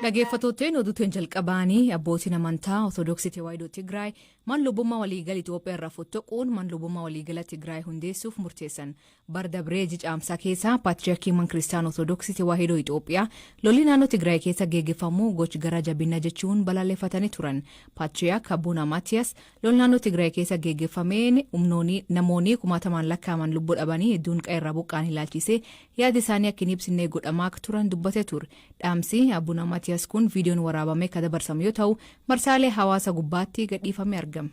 Dhaggeeffattoonni oduutiin jalqabaanii abbootiin amantaa Ortodoksii Tewaayidoo Tigraay manlubummaa waliigala Itoophiyaa irraa fottoquun manlubummaa waliigala Tigraay hundeessuuf murteessan. Bardabree Jicaamsaa keessaa Paatriyaarkii Kiristaanaa Ortodoksii Tewaayidoo Itoophiyaa lolli naannoo Tigraay keessa geggeeffamu gocha gara jabina jechuun balaaleffatanii turan. Paatriyaark Abuna Maatiyas lolli naannoo Tigraay keessa geggeeffameen namoonni kumaatamaan lakkaa'aman lubbuu dhabanii hedduun qe'ee buqqaan ilaalchisee yaada isaanii akka hin ibsine godhamaa turan dubbatee ture. Dhaamsi Abuna Maatiyas kun viidiyoon waraabamee kan dabarsamu yoo ta'u marsaalee hawaasa gubbaatti gadhiifamee argama.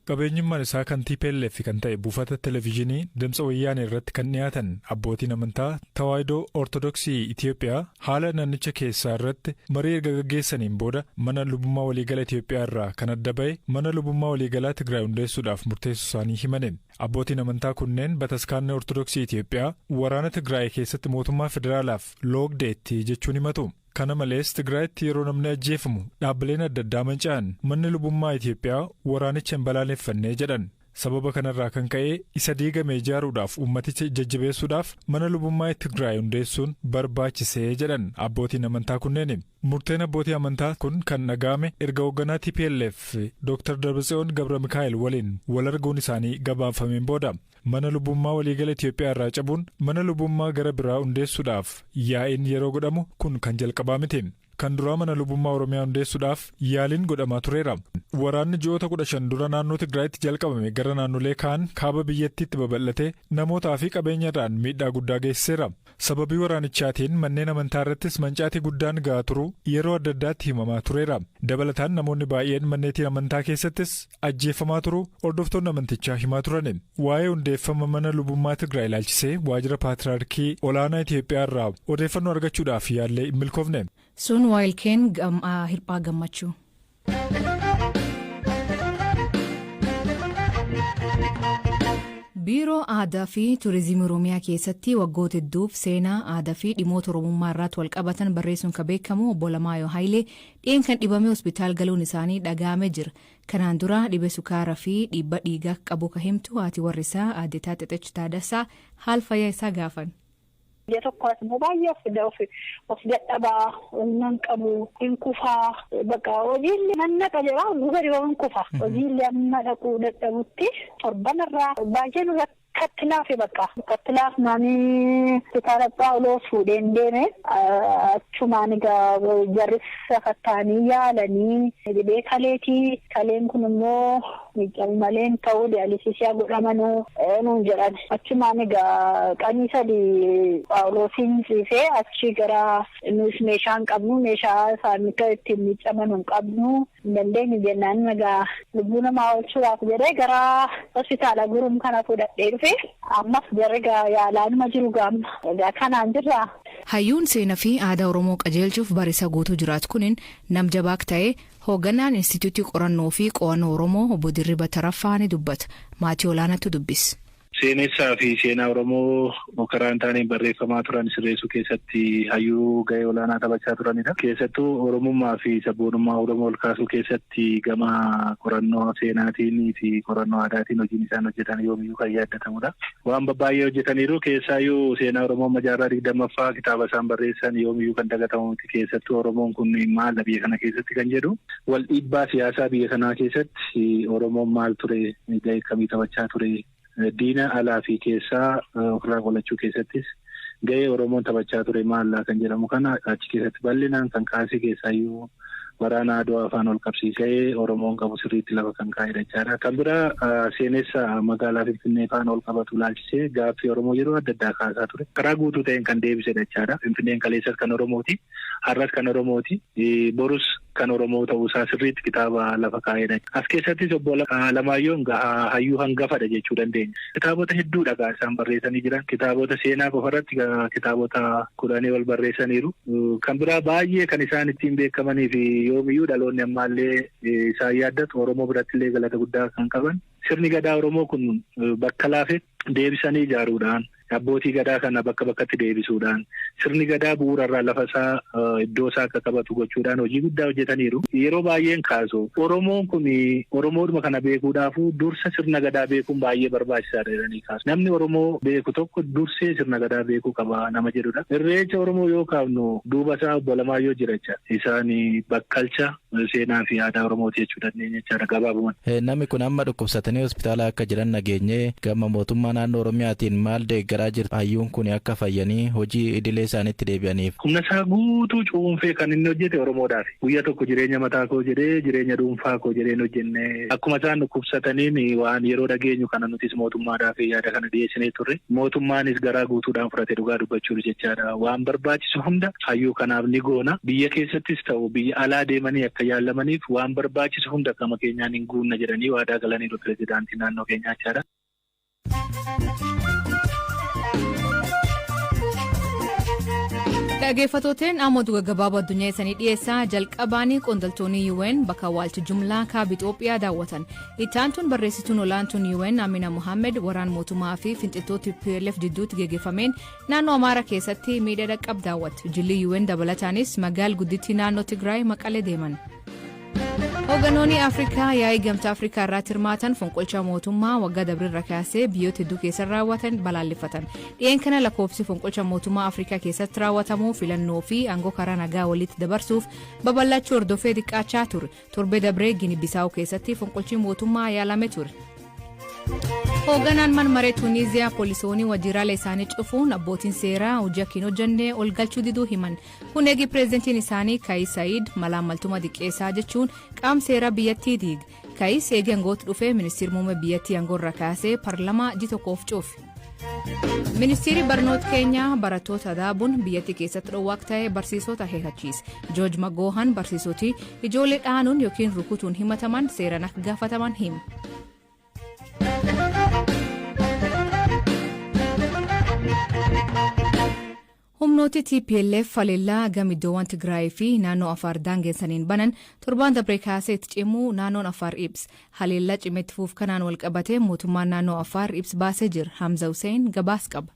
Qabeenyummaan isaa kan TPLF kan ta'e buufata televezyiinii Dimtsa Wayyaanee irratti kan dhiyaatan abbootiin amantaa Tawaayidoo Ortodoksii Itiyoophiyaa haala naannicha keessaa irratti marii erga gaggeessaniin booda mana lubummaa waliigala Itiyoophiyaa irraa kan adda ba'e mana lubummaa waliigalaa Tigraay hundeessuudhaaf murteessuu isaanii himaniin. Abbootiin amantaa kunneen bataskaanni Ortodoksii Itiyoophiyaa waraana Tigraay keessatti mootummaa federaalaaf loogdeetti jechuun himatu. Kana malees Tigraayitti yeroo namni ajjeefamu dhaabbileen adda addaa manca'an manni lubummaa Itiyoophiyaa waraanicha hin balaaleffannee jedhan. Sababa kanarraa kan ka'e isa diigame ijaaruudhaaf ummaticha jajjabeessuudhaaf mana lubummaa Tigraay hundeessuun barbaachisee jedhan abbootiin amantaa kunneen. Murteen abbootii amantaa kun kan dhaga'ame erga hoogganaa TPLF Dr. Dabratsiyoon Gabra Mikaa'el waliin wal arguun isaanii gabaafameen booda. Mana lubummaa waliigala Itiyoophiyaa irraa cabuun mana lubummaa gara biraa hundeessuudhaaf yaa'iin yeroo godhamu kun kan jalqabaa miti. Kan duraa mana lubummaa Oromiyaa hundeessuudhaaf yaaliin godhamaa tureera. Waraanni ji'oota 15 dura naannoo Tigraayitti jalqabame gara naannolee kaan kaaba biyyattiitti babal'atee namootaa fi qabeenyarraan miidhaa guddaa geessiseera. Sababii waraanichaatiin manneen amantaa irrattis mancaatii guddaan ga'aa turuu yeroo adda addaatti himamaa tureera. Dabalataan namoonni baay'een manneetiin amantaa keessattis ajjeefamaa turuu hordoftoonni amantichaa himaa turan. Waa'ee hundeeffama mana lubummaa Tigraay ilaalchisee waajjira Paatriyaarkii olaanaa Itiyoophiyaa irraa odeeffannoo argachuudhaaf yaallee hin milkoofne. Sun waayilkeen hirphaa gammachuu. Biiroo Aadaa fi Turizimii Oromiyaa keessatti waggoota hedduuf seenaa aadaa fi dhimmoota Oromummaa irratti wal qabatan barreessuun kan beekamu obbo Lamaayyoo Haayilee dhiyeenya kan dhibame hospitaal galuun isaanii dhaga'amee jira. Kanaan dura dhibee sukaaraa fi dhiibbaa dhiigaa qabu kan himtu haati warrisaa Aadde Taaxeex Taaddasaa haal fayyaa isaa gaafan. Biyya tokkos baay'ee of dadhabaa nan qabu hin kufaa bakka hojiillee nan naqa jedhaa gubari waan kufa hojiillee amma dhaquu dadhabutti torbanarraa baay'ee nurra kattilaafi bakka kattilaaf naanii hospitaala Phaawulos fuudheen deeme achumaan egaa jarrisa fattaanii yaalanii dhibee kaleetii kaleen kun immoo miidhamu maleen ta'uu diyaalisisiyaa godhamanuu nuun jedhan achumaan egaa qanii sadii Phaawulosiin ciisee achi gara nus meeshaan qabnu meeshaa saamika ittiin miidhaman hin qabnu dandeenyu jennaan egaa lubbuu namaa oolchuudhaaf jedhee gara hospitaala Gurum kana fudhadhee dhufe ammas jarri yaalaanuma jiru gaamma egaa kanaan jirra. Hayyuun seenaa fi aadaa Oromoo qajeelchuuf barisa guutuu jiraatu kunin nam jabaak ta'ee hoogganaan Instituutii Qorannoo fi Qo'annoo Oromoo obbo Dirriba Taraffaa ni dubbata. Maatii olaanaatti dubbis. Seenessaa fi seenaa Oromoo karaan taaneen barreeffamaa turan sirreessuu keessatti hayyuu gahee olaanaa taphachaa turanidha. Keessattuu Oromummaa fi sabboonummaa Oromoo ol kaasuu keessatti gama qorannoo seenaatiin fi qorannoo aadaatiin hojiin isaan hojjetan yoomiyyuu kan yaadatamudha. Waan baay'ee hojjetaniiru keessaayyuu seenaa Oromoo majaarraa 20ffaa kitaaba isaan barreessan yoomiyyuu kan dagatamu miti. Keessattuu Oromoon kun maal biyya kana keessatti kan jedhu wal dhiibbaa siyaasaa biyya kanaa keessatti Oromoon maal ture gahee akkamii taphachaa ture. Diina alaa fi keessaa ofirraa qolachuu keessattis gahee Oromoon taphachaa ture maallaa kan jedhamu kana achi keessatti bal'inaan kan kaasee keessaayyuu waraana Adwaa afaan ol qabsiisee Oromoon qabu sirriitti lafa kan kaa'edha jechaadha. Kan biraa seenessa magaalaa Finfinnee afaan ol qabatu laalchisee gaaffii Oromoo yeroo adda addaa kaasaa ture. Karaa guutuu ta'een kan deebisedha jechaadha. Finfinneen kaleessas kan Oromooti, har'as kan Oromooti, borus kan Oromoo ta'uusaa sirriitti kitaaba lafa kaa'edha. As keessattis obbo Lamaayyoon hayyuu hangafadha jechuu dandeenya. Kitaabota hedduudha isaan barreessanii jiran. Kitaabota seenaa qofarratti kitaabota 10 wal barreessaniiru. Kan biraa baay'ee kan isaan ittiin beekamanii fi yoomiyyuu dhaloonni ammaallee isaan yaaddatu Oromoo biratti illee galata guddaa kan qaban. Sirni gadaa Oromoo kun bakka laafetti deebisanii ijaaruudhaan abbootii gadaa kana bakka bakkatti deebisuudhaan sirni gadaa bu'uurarraa lafa isaa iddoo isaa akka qabatu gochuudhaan hojii guddaa hojjetaniiru. Yeroo baay'een kaasu Oromoon kun Oromoodhuma kana beekuudhaafu dursa sirna gadaa beekuun baay'ee barbaachisaadha jedhanii kaasu. Namni Oromoo beeku tokko dursee sirna gadaa beekuu qaba nama jedhudha. Irreecha Oromoo yoo kaafnu duuba isaa obbo Alamaayyoo jiracha. Isaan bakkalcha seenaa fi aadaa Oromooti jechuu dandeenya jechaadha gabaabumaan. Namni kun amma dhukkubsatanii hospitaala akka jiran nageenye gama mootummaa naannoo Oromiyaatiin maal deeggaraa jirtu? Hayyuun kun akka fayyanii hojii idilee isaaniitti deebi'aniif. Humna isaa guutuu cuunfee kan inni hojjete Oromoodhaaf. Guyyaa tokko jireenya mataa koo jedhee jireenya dhuunfaa koo jedhee hojjenne. Akkuma isaan dhukkubsataniin waan yeroo dhageenyu kana nutis mootummaadhaaf yaada kana dhiyeessinee turre. Mootummaanis garaa guutuudhaan fudhate dhugaa dubbachuuf jechaadha. Waan barbaachisu hunda hayyuu kanaaf ni goona. Biyya keessattis ta'u biyya alaa deemanii akka yaalamaniif waan barbaachisu hunda gama keenyaan hin guunna jedhanii waadaa galanii pirezidaantii naannoo keenyaa jechaadha. Dhaggeeffatooteen ammoo gabaabaa addunyaa isaanii dhiyeessaa jalqabaanii qondaaltonni UN bakka awwaalcha jumlaa kaaba Itoophiyaa daawwatan. Itti aantuun barreessituun olaantuun UN Amina Mohaammed waraana mootummaa fi finciltoota TPLF jidduutti geggeeffameen naannoo Amaaraa keessatti miidhaa dhaqqabe daawwatu. Jilli UN dabalataanis magaalaa guddittii naannoo Tigraay Maqalee deeman. Hoogganoonni Afrikaa yaa'ii gamtaa Afrikaa irratti hirmaatan fonqolcha mootummaa waggaa dabreerra kaasee biyyoota hedduu keessatti raawwatan balaaleffatan. Dhiyeen kana lakkoofsi fonqolcha mootummaa Afrikaa keessatti raawwatamuu filannoo fi aangoo karaa nagaa walitti dabarsuuf babal'achuu hordofee xiqqaachaa ture. Torbee dabree Gini Bisaawuu keessatti fonqolchi mootummaa yaalame ture. Hoogganaan manmaree Tuuniiziyaa poolisoonni waajjiraalee isaanii cufuun abbootiin seeraa hojii akka hin hojjenne ol galchuu diduu himan. Kun eegi pireezidantiin isaanii Kaayis Saayid malaammaltummaa xiqqeessaa jechuun qaama seeraa biyyattii diige. Kaayis eegi aangootti dhufee ministeerri muummee biyyattii aangoorra kaasee paarlamaa ji'a tokkoof cufe. Ministeerri barnoota keenyaa barattoota adaabuun biyyattii keessatti dhowwaaq ta'ee barsiisota akeekkachiise. Joorj Magoohan barsiisoti ijoollee dhaanuun yookiin rukutuun himataman seeraan akka gaafataman hima. Humnooti TPLF haleellaa gama iddoowwan Tigraay fi naannoo Afaar daangessaniin banan torbaan dabree kaasee itti cimuu naannoon Afaar ibsa. Haleellaa cimeetti fuuf kanaan wal qabatee mootummaan naannoo Afaar ibsa baasee jira. Hamza Hussein gabaasa qaba.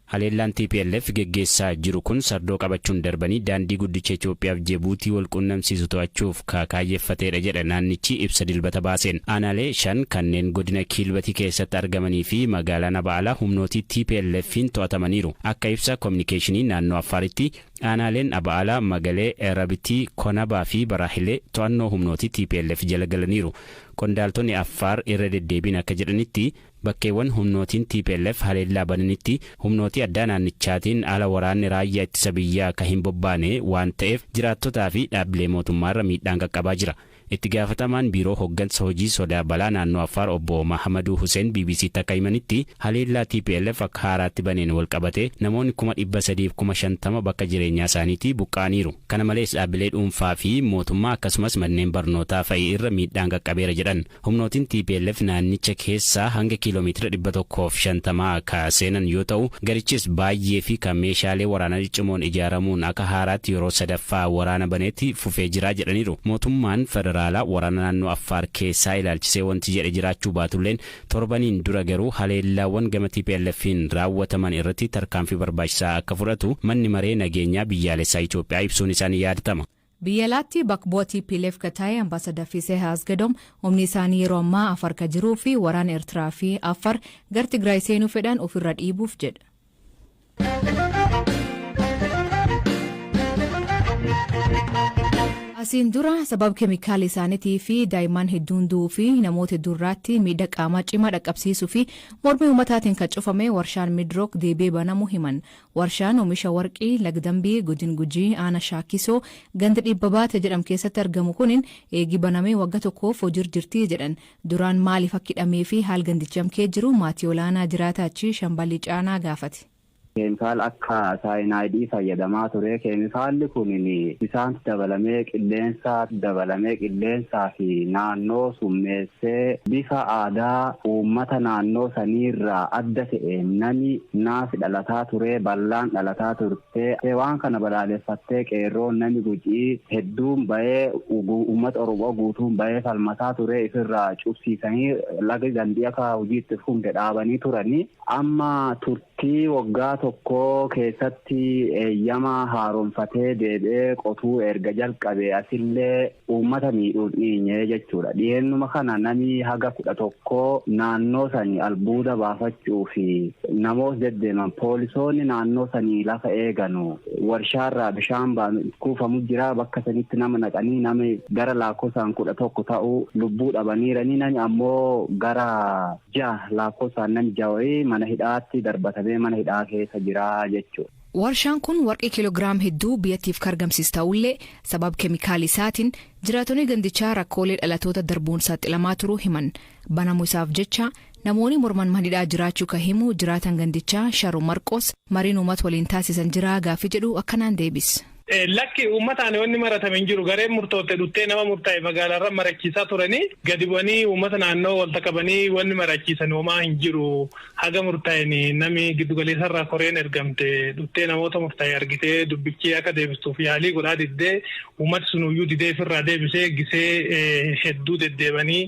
Haleellaan TPLF geggeessaa jiru kun sardoo qabachuun darbanii daandii guddicha Itoophiyaaf Jibuutii wal quunnamsiisu to'achuuf kaayeffateedha jedha naannichi ibsa dilbata baaseen. Aanaalee 5 kanneen godina Kiilbatii keessatti argamanii fi magaalaa Nabaalaa humnootii TPLF'n to'atamaniiru. Akka ibsa kominikeeshinii naannoo Affaaritti aanaaleen Abaalaa, Magalee, Erabitii, Konabaa fi Baraahilee to'annoo humnootii TPLF jala galaniiru. Qondaaltonni Affaar irra deddeebiin akka jedhanitti bakkeewwan humnootiin TPLF haleellaa bananitti humnootii addaa naannichaatiin ala waraanni raayyaa ittisa biyyaa akka hin bobbaane waan ta'eef jiraattotaa fi dhaabbilee mootummaarra miidhaan qaqqabaa jira. Itti gaafatamaan biiroo hoggansa hojii sodaa balaa naannoo Affaar obbo Mahamaduu Hussein BBC'tti akka himanitti haleellaa TPLF akka haaraatti baneen wal qabate namoonni 350,050 bakka jireenyaa isaaniitii buqqaaniiru. Kana malees dhaabbilee dhuunfaa fi mootummaa akkasumas manneen barnootaa fa'i irra miidhaan qaqqabeera jedhan. Humnootiin TPLF naannicha keessaa hanga kiiloomeetira 150 ka seenan yoo ta'u garichis baay'ee fi kan meeshaalee waraanaa ciccimoon ijaaramuun akka haaraatti yeroo sadaffaa waraana baneetti fufee jira jedhaniiru. Mootummaan waraana naannoo Affaar keessaa ilaalchisee wanti jedhe jiraachuu baatulleen torbaniin dura garuu haleellaawwan gama TPLF'n raawwataman irratti tarkaanfii barbaachisaa akka fudhatu manni maree nageenyaa biyyaalessaa Itoophiyaa ibsuun isaanii yaadatama. Biyya alaatti bakka bu'aa TPLF ka ta'e ambaasadar Fisee Haasgadom humni isaanii yeroo ammaa Affaar ka jiruu fi waraana Eertiraa fi Affaar gara Tigraay seenuu fedhan ofirra dhiibuuf jedha. Asiin dura sababa keemikaala isaaniitii fi daa'imman hedduun du'uu fi namoota hedduu irratti miidhaa qaamaa cimaa dhaqqabsiisuu fi mormii uummataatiin kan cufame warshaan Midrook deebee banamuu himan. Warshaan oomisha warqii Lagdambii Godina Gujii Aanaa Shaakisoo ganda dhibba baate jedhamu keessatti argamu kunin eegi banamee waggaa tokkoof hojii jirti jedhan. Duraan maaliif akka hidhamee fi haal gandichaa kee jiru maatii olaanaa jiraataa achi Shambalii Caanaa gaafate. Keemikaal akka saayinaayidii fayyadamaa ture. Keemikaalli kun bishaan dabalamee qilleensaa fi naannoo summeessee bifa aadaa uummata naannoo saniirraa adda ta'e nami naaf dhalataa ture bal'aan dhalataa turte waan kana balaaleffattee qeerroon nami Gujii hedduun bahee uummata Oromoo guutuun bahee falmataa ture ifirraa cubsiisanii laga gandii akka hojiitti funde dhaabanii turanii amma turte. turtii waggaa tokkoo keessatti eeyyama haaromfatee deebi'ee qotuu erga jalqabe asillee uummata miidhuun dhiinyee jechuudha. Dhiyeennuma kana namni haga 11 naannoo sanii albuuda baafachuu fi namoota deddeeman poolisoonni naannoo sanii lafa eeganu warshaarraa bishaan kuufamu jira bakka sanitti nama naqanii nama gara lakkoofsaan 11 ta'uu lubbuu dhabaniiranii namni ammoo gara 6 lakkoofsaan namni 6 mana hidhaatti darbatamee mana hidhaa keessa jira jechuudha. Warshaan kun warqii kiiloogiraam hedduu biyyattiif kargamsiis ta'ullee sabab keemikaala isaatiin jiraatonni gandichaa rakkoolee dhalatoota darbuun saaxilamaa turuu himan. Banamuu isaaf jecha namoonni morman manidhaa jiraachuu ka himu jiraatan gandichaa Shaaroo Marqos mariin uummata waliin taasisan jira gaaffii jedhu akkanaan deebis. Lakki uummataan wanni maratame hin jiru gareen murtootte dhuttee nama murtaa'e magaalaarra marachiisaa turanii gadi bu'anii uummata naannoo walta qabanii wanni marachiisan homaa hin jiru haga murtaa'een namni giddugaleessarraa koreen ergamte dhuttee namoota murtaa'e argitee dubbichee akka deebistuuf yaalii godhaa diddee uummati sunuyyuu didee ofirraa deebisee gisee hedduu deddeebanii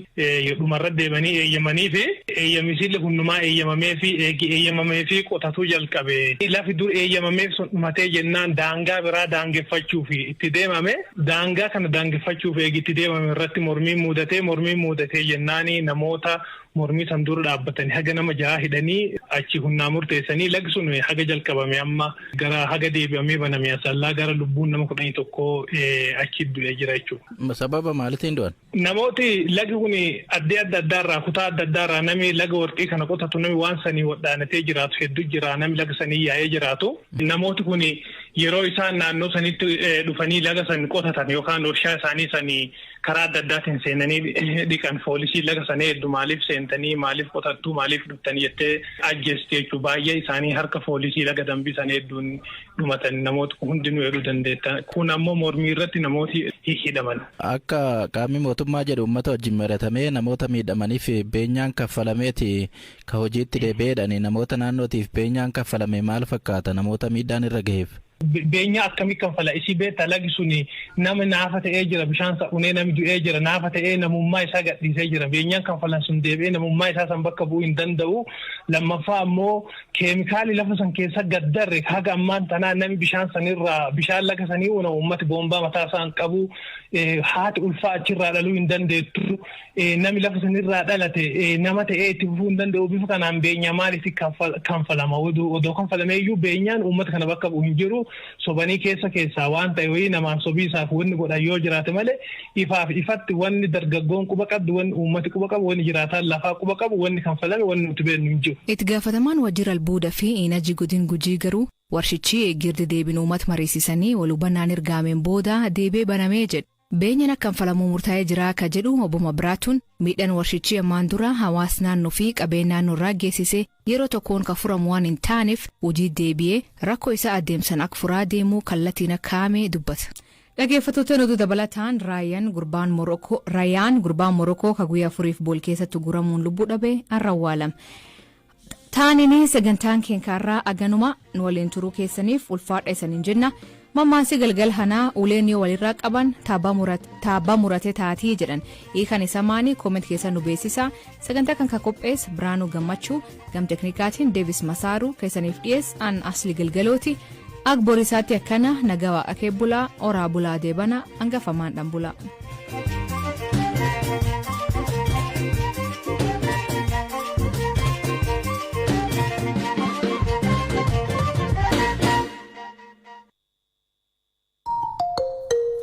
dhumarra deebanii eeyyamanii fi eeyyamisiillee hundumaa eeyyamamee fi qotatuu jalqabe lafi dur eeyyamameef sun dhumatee jennaan daangaa biraa daangeffachuuf itti deemame daangaa kana daangeffachuuf itti deemame irratti mormiin muudatee jennaani namoota mormii san dura dhaabbatanii haga nama 6 hidhanii achi humnaa murteessanii lagi sun haga jalqabame amma gara haga deebi'amee baname asallaa gara lubbuun nama 11 achi du'ee jira jechuudha. Sababa maaliitiin du'an? Namooti lagi kun adda addaarraa kutaa adda addaarraa namni laga warqii kana qotatu namni waan sanii wadhaanatee jiraatu hedduu jira namni laga sanii yaa'ee jiraatu namooti kun yeroo isaan naannoo sanitti dhufanii laga san qotatan yookaan warshaa isaanii sanii karaa adda addaatiin seenanii dhiqan poolisii laga sana hedduu maaliif seentanii maaliif qotattuu maaliif dhuftanii jettee ajjeesti jechuudha. Baay'ee isaanii harka poolisii laga dambii sana hedduun dhumatan namoota hundinuu jedhuu dandeetta. Kun ammoo mormii irratti namooti hidhaman. Akka qaamni mootummaa jedhu uummata wajjin maratamee namoota miidhamaniif beenyaan kaffalameeti ka hojiitti deebi'eedhaan namoota naannootiif beenyaan kaffalame maal fakkaata namoota miidhaan irra gaheef? Beenya akkamii kanfala isii beektaa lagi suni nama naafa ta'ee jira bishaan sa'unee namni du'ee jira naafa ta'ee namummaa isaa gadhiisee jira beenyaan kanfalan sun deebi'ee namummaa isaa san bakka bu'uu hin danda'u. Lammaffaa ammoo keemikaali lafa san keessa gaddarre haga ammaan tanaa namni bishaan sanirraa bishaan laga sanii uuna uummati boombaa mataa isaan qabu haati ulfaa achirraa dhaluu hin dandeettu namni lafa sanirraa dhalate nama ta'ee itti fufuu hin danda'u bifa kanaan beenya maaliif kanfalama odoo kanfalameeyyuu beenyaan uummata kana bakka bu'u hin jiru. Sobanii keessaa waan ta'e wayii namaan sobiisaaf wanni godhan yoo jiraate malee ifaaf ifatti wanni dargaggoon quba qabdu wanni uummati quba qabu wanni jiraataan lafaa quba qabu wanni kanfalame wanni nuti beeknu hin jiru. Itti gaafatamaan waajjira albuudaa fi Inajii Godin Gujii garuu warshichi eegirri deebiin uummata mariisisanii wal hubannaan ergameen booda deebee banamee jedhe. Beenyaan akka kanfalamuu murtaa'ee jira akka jedhu obbo Mabiraatuun miidhaan warshichi ammaan dura hawaasa naannoo fi qabeenya naannoo irraa geessise yeroo tokkoon ka furamu waan hin taaneef hojii deebi'ee rakkoo isaa adeemsan akka furaa deemuu kallattiin akka kaa'ame dubbata. Dhaggeeffattoota nuti dabalataan raayaan gurbaan Morokoo ka guyyaa 4 bool keessatti guramuun lubbuu dhabee awwaalame. Taanini sagantaan keenyaarraa aganuma nu waliin turuu keessaniif ulfaadha isaniin jenna. Mammaansi galgal hanaa uleen yoo walirraa qaban taabaa murate taatii jedhan hiikan isa maanii kooment keessa nu beeksisa. Sagantaa kan qopheesse Biraanuu Gammachuu gam teknikaatiin Deevis Masaaruu keessaniif dhiyeesse an asli galgalooti ak borisaatti akkana nagaa waaqa bulaa oraa bulaa deebana hangafamaan dhan bulaa.